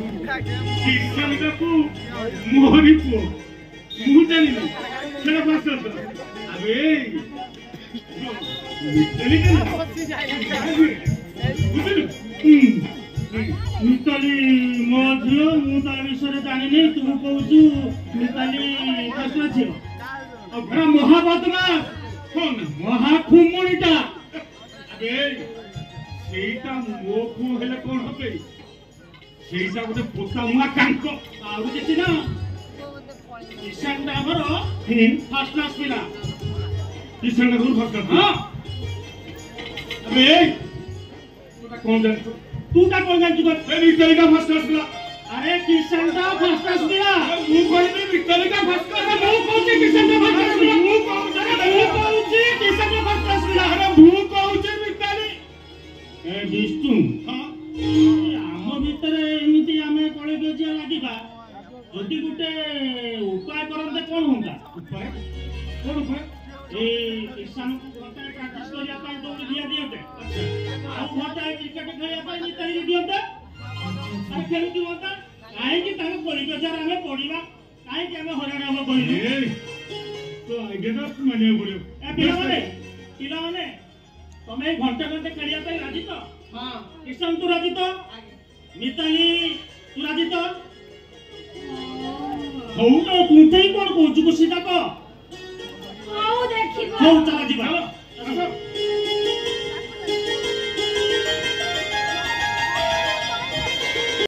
किशन काकू मोहरी को मुंह जानी चलो बस अबे मिताली मिताली मो झियो मु ता विषय जानी नहीं तू कहू मिताली कसला झियो अब बड़ा महाबदमाश कौन महाखुमुनिटा अबे सेटा मो को हेले कोन होबे सेटा गोटे पोता मुआ कांको आउ देखि ना किशन दा हमर फर्स्ट क्लास पिला किशन दा फर्स्ट क्लास हां अबे तू का कौन जान तू ए मिताली का फर्स्ट क्लास पिला अरे किशन दा फर्स्ट क्लास पिला मु कहबे मिताली का फर्स्ट क्लास मु कहूची किशन दा फर्स्ट क्लास पिला मु कहूची किशन दा फर्स्ट क्लास पिला अरे मु कहूची मिताली ए विष्णु हां आम भीतर एमिति आमे कळे बेजिया लागिबा जदि गुटे उपाय करंते कोन होंदा उपाय कोन उपाय ए किसान को घंटा प्रैक्टिस करिया पाई दौड़ दिया दियते आ घंटा क्रिकेट खेलिया पाई मिताली दियते अरे खेलु कि होता काहे कि ताके परिवेशर आमे पढिबा काहे कि आमे हराना हम कहिलु तो आइडिया माने बोलियो ए पिला माने तमे घंटा घंटे खेलिया पाई राजी तो हां किशन तू राजी तो मिताली तू राजी तो हो तो तू कोन कहू को सीधा को आओ देखिबा हो चला जीवा